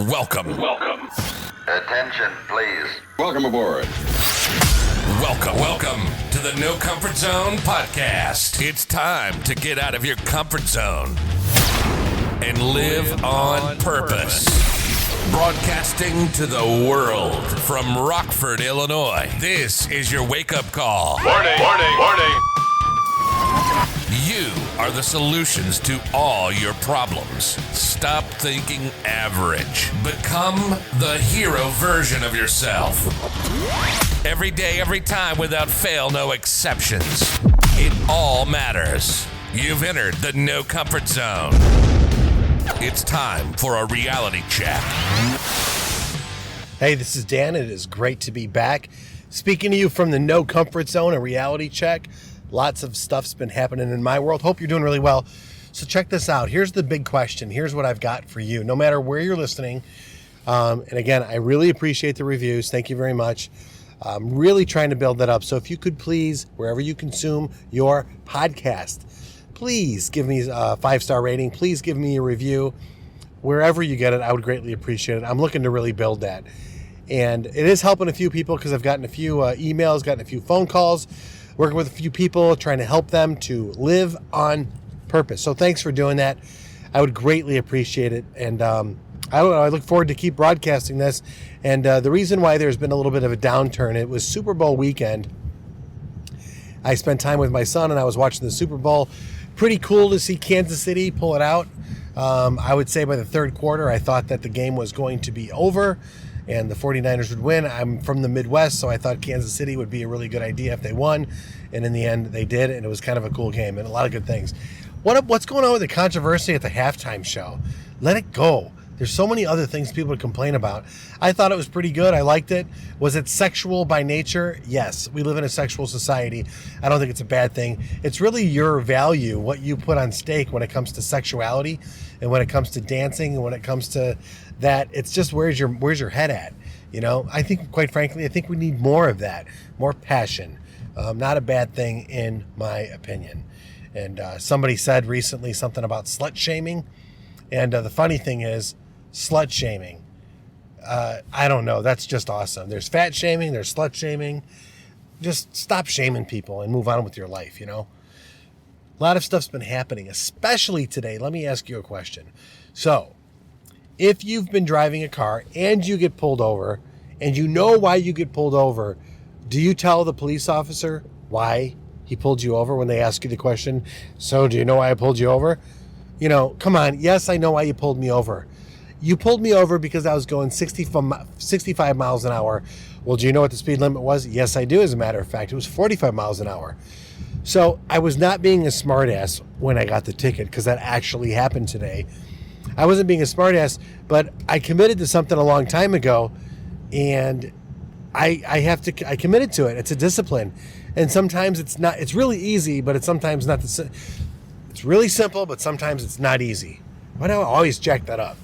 Welcome. Attention, please. Welcome aboard. Welcome to the No Comfort Zone podcast. It's time to get out of your comfort zone and live on purpose. Broadcasting to the world from Rockford, Illinois. This is your wake-up call. Warning. You are the solutions to all your problems. Stop thinking average. Become the hero version of yourself. Every day, every time, without fail, no exceptions. It all matters. You've entered the No Comfort Zone. It's time for a reality check. Hey, this is Dan. It is great to be back. Speaking to you from the No Comfort Zone, a reality check. Lots of stuff's been happening in my world. Hope you're doing really well. So check this out. Here's the big question. Here's what I've got for you. No matter where you're listening, and again, I really appreciate the reviews. Thank you very much. I'm really trying to build that up. So if you could please, wherever you consume your podcast, please give me a 5-star rating. Please give me a review. Wherever you get it, I would greatly appreciate it. I'm looking to really build that. And it is helping a few people because I've gotten a few emails, gotten a few phone calls, working with a few people, trying to help them to live on purpose. So thanks for doing that. I would greatly appreciate it. And I look forward to keep broadcasting this. And the reason why there's been a little bit of a downturn, it was Super Bowl weekend. I spent time with my son and I was watching the Super Bowl. Pretty cool to see Kansas City pull it out. I would say by the third quarter, I thought that the game was going to be over and the 49ers would win. I'm from the Midwest, so I thought Kansas City would be a really good idea if they won. And in the end, they did, and it was kind of a cool game and a lot of good things. What's going on with the controversy at the halftime show? Let it go. There's so many other things people to complain about. I thought it was pretty good. I liked it. Was it sexual by nature? Yes. We live in a sexual society. I don't think it's a bad thing. It's really your value, what you put on stake when it comes to sexuality and when it comes to dancing and when it comes to that. It's just where's your head at? You know, I think, quite frankly, I think we need more of that, more passion. Not a bad thing in my opinion. And somebody said recently something about slut shaming. And the funny thing is, slut shaming, I don't know. That's just awesome. There's fat shaming. There's slut shaming. Just stop shaming people and move on with your life, you know. A lot of stuff's been happening, especially today. Let me ask you a question. So, if you've been driving a car and you get pulled over and you know why you get pulled over, do you tell the police officer why he pulled you over when they ask you the question? So, do you know why I pulled you over? You know, come on. Yes, I know why you pulled me over. You pulled me over because I was going 65 miles an hour. Well, do you know what the speed limit was? Yes, I do. As a matter of fact, it was 45 miles an hour. So I was not being a smartass when I got the ticket because that actually happened today. I wasn't being a smartass, but I committed to something a long time ago, and I committed to it. It's a discipline, and sometimes it's not. It's really easy, but it's sometimes not the. It's really simple, but sometimes it's not easy. Why do I always jack that up?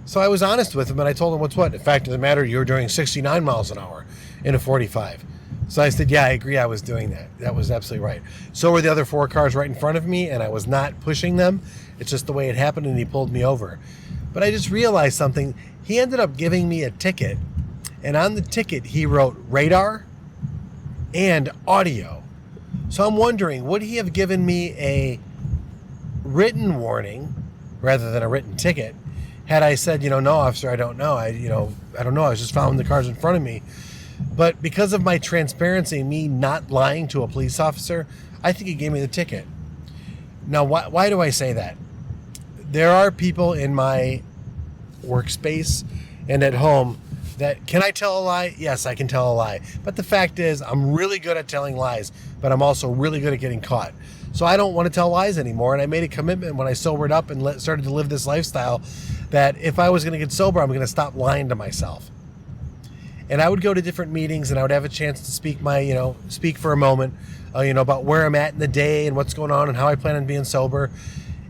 So I was honest with him, and I told him what's what. The fact of the matter, you were doing 69 miles an hour in a 45. So I said, yeah, I agree, I was doing that. That was absolutely right. So were the other 4 cars right in front of me, and I was not pushing them. It's just the way it happened, and he pulled me over. But I just realized something. He ended up giving me a ticket, and on the ticket, he wrote radar and audio. So I'm wondering, would he have given me a written warning rather than a written ticket had I said, no, officer, I don't know. I don't know. I was just following the cars in front of me. But because of my transparency, me not lying to a police officer, I think he gave me the ticket. Now, why do I say that? There are people in my workspace and at home that, can I tell a lie? Yes, I can tell a lie. But the fact is, I'm really good at telling lies, but I'm also really good at getting caught. So I don't want to tell lies anymore. And I made a commitment when I sobered up and started to live this lifestyle that if I was going to get sober, I'm going to stop lying to myself. And I would go to different meetings and I would have a chance to speak for a moment, about where I'm at in the day and what's going on and how I plan on being sober.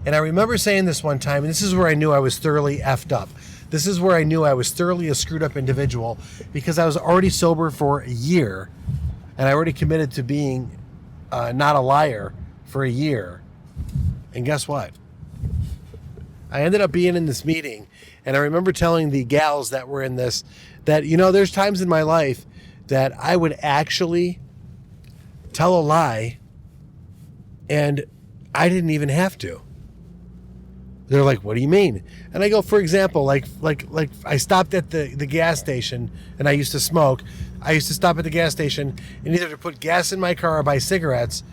And I remember saying this one time, and this is where I knew I was thoroughly effed up. This is where I knew I was thoroughly a screwed up individual, because I was already sober for a year and I already committed to being not a liar for a year. And guess what? I ended up being in this meeting, and I remember telling the gals that were in this that, there's times in my life that I would actually tell a lie and I didn't even have to. They're like, what do you mean? And I go, for example, like I stopped at the gas station, and I used to smoke. I used to stop at the gas station and either to put gas in my car or buy cigarettes.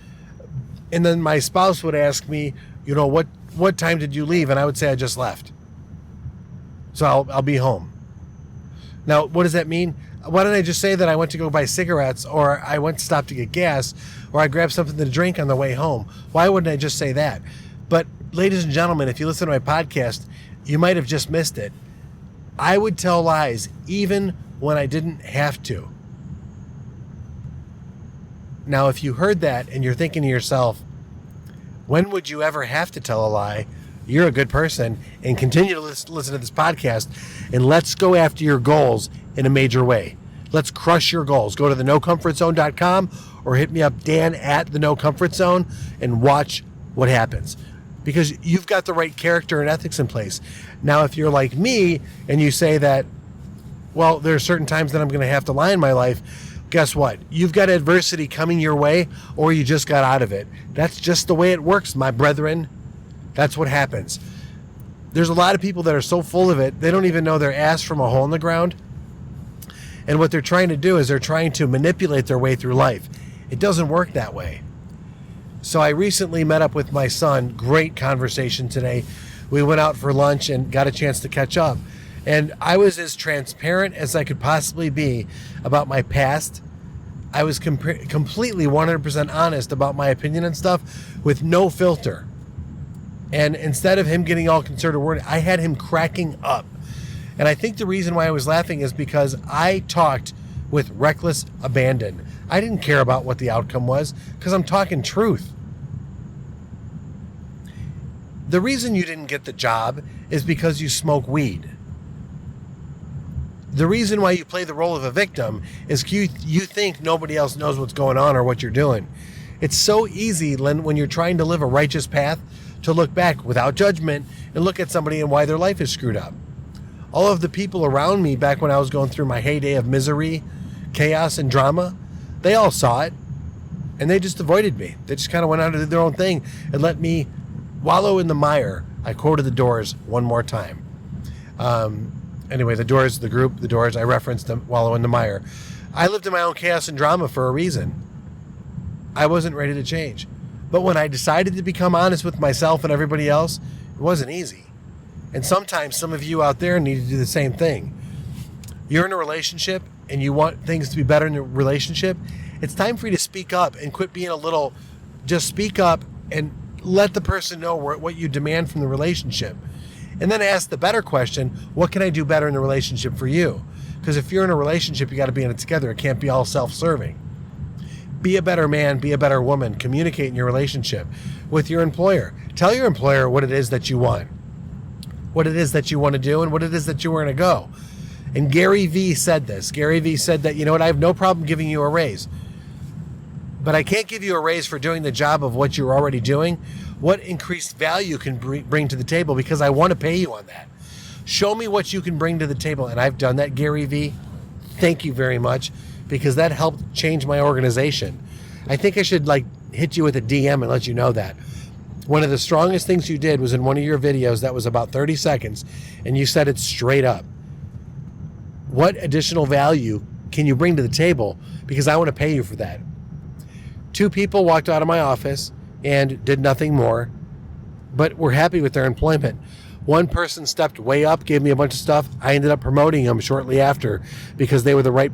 And then my spouse would ask me, what time did you leave? And I would say I just left. So I'll be home. Now, what does that mean? Why don't I just say that I went to go buy cigarettes, or I went to stop to get gas, or I grabbed something to drink on the way home? Why wouldn't I just say that? But ladies and gentlemen, if you listen to my podcast, you might have just missed it. I would tell lies even when I didn't have to. Now, if you heard that and you're thinking to yourself, when would you ever have to tell a lie? You're a good person, and continue to listen to this podcast, and let's go after your goals in a major way. Let's crush your goals. Go to thenocomfortzone.com or hit me up, Dan at the No Comfort Zone, and watch what happens. Because you've got the right character and ethics in place. Now, if you're like me and you say that, well, there are certain times that I'm going to have to lie in my life, guess what? You've got adversity coming your way, or you just got out of it. That's just the way it works, my brethren. That's what happens. There's a lot of people that are so full of it, they don't even know their ass from a hole in the ground. And what they're trying to do is they're trying to manipulate their way through life. It doesn't work that way. So I recently met up with my son. Great conversation today. We went out for lunch and got a chance to catch up. And I was as transparent as I could possibly be about my past. I was completely 100% honest about my opinion and stuff with no filter. And instead of him getting all concerned or worried, I had him cracking up. And I think the reason why I was laughing is because I talked with reckless abandon. I didn't care about what the outcome was because I'm talking truth. The reason you didn't get the job is because you smoke weed. The reason why you play the role of a victim is you think nobody else knows what's going on or what you're doing. It's so easy when you're trying to live a righteous path to look back without judgment and look at somebody and why their life is screwed up. All of the people around me back when I was going through my heyday of misery, chaos, and drama, they all saw it, and they just avoided me. They just kind of went out and did their own thing and let me wallow in the mire. I quoted the Doors one more time. Anyway, the Doors, the group, the Doors, I referenced them, wallow in the mire. I lived in my own chaos and drama for a reason. I wasn't ready to change. But when I decided to become honest with myself and everybody else, it wasn't easy. And sometimes some of you out there need to do the same thing. You're in a relationship and you want things to be better in the relationship. It's time for you to speak up and quit being just speak up and let the person know what you demand from the relationship. And then ask the better question, what can I do better in the relationship for you? Because if you're in a relationship, you got to be in it together. It can't be all self-serving. Be a better man, be a better woman. Communicate in your relationship with your employer. Tell your employer what it is that you want, what it is that you want to do, and what it is that you want to go. And Gary Vee said this. Gary Vee said that, you know what, I have no problem giving you a raise, but I can't give you a raise for doing the job of what you're already doing. What increased value can bring to the table, because I want to pay you on that. Show me what you can bring to the table. And I've done that, Gary Vee. Thank you very much, because that helped change my organization. I think I should hit you with a DM and let you know that. One of the strongest things you did was in one of your videos that was about 30 seconds, and you said it straight up. What additional value can you bring to the table? Because I want to pay you for that. 2 people walked out of my office and did nothing more, but were happy with their employment. One person stepped way up, gave me a bunch of stuff. I ended up promoting them shortly after because they were the right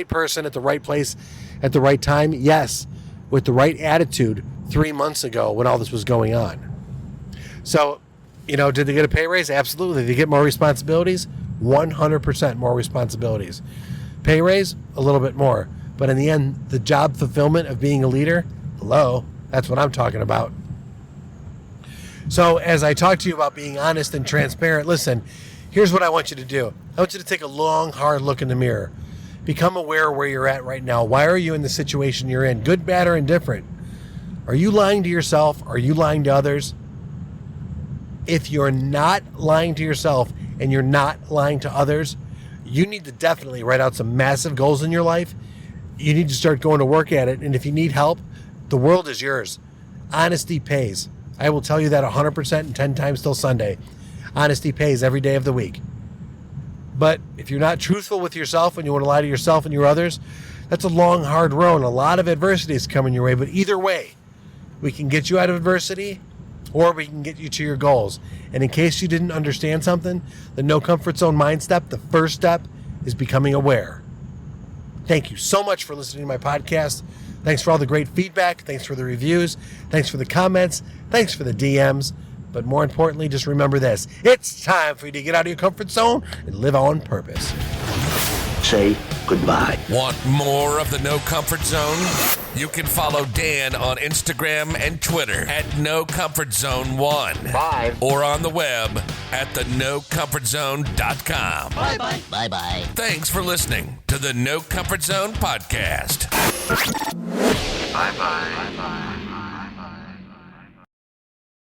person at the right place at the right time. Yes, with the right attitude 3 months ago when all this was going on. So, did they get a pay raise? Absolutely. Did they get more responsibilities? 100% more responsibilities. Pay raise? A little bit more. But in the end, the job fulfillment of being a leader, hello, that's what I'm talking about. So as I talk to you about being honest and transparent, listen, here's what I want you to do. I want you to take a long, hard look in the mirror. Become aware of where you're at right now. Why are you in the situation you're in? Good, bad, or indifferent? Are you lying to yourself? Are you lying to others? if you're not lying to yourself and you're not lying to others, you need to definitely write out some massive goals in your life. You need to start going to work at it. And if you need help, the world is yours. Honesty pays. I will tell you that 100% and 10 times till Sunday. Honesty pays every day of the week. But if you're not truthful with yourself and you want to lie to yourself and your others, that's a long, hard road. A lot of adversity is coming your way. But either way, we can get you out of adversity or we can get you to your goals. And in case you didn't understand something, the No Comfort Zone Mind Step, the first step is becoming aware. Thank you so much for listening to my podcast. Thanks for all the great feedback. Thanks for the reviews. Thanks for the comments. Thanks for the DMs. But more importantly, just remember this. It's time for you to get out of your comfort zone and live on purpose. Say goodbye. Want more of the No Comfort Zone? You can follow Dan on Instagram and Twitter at No Comfort Zone 1. Bye. Or on the web at thenocomfortzone.com. Bye-bye. Bye-bye. Thanks for listening to the No Comfort Zone podcast. Bye-bye. Bye-bye.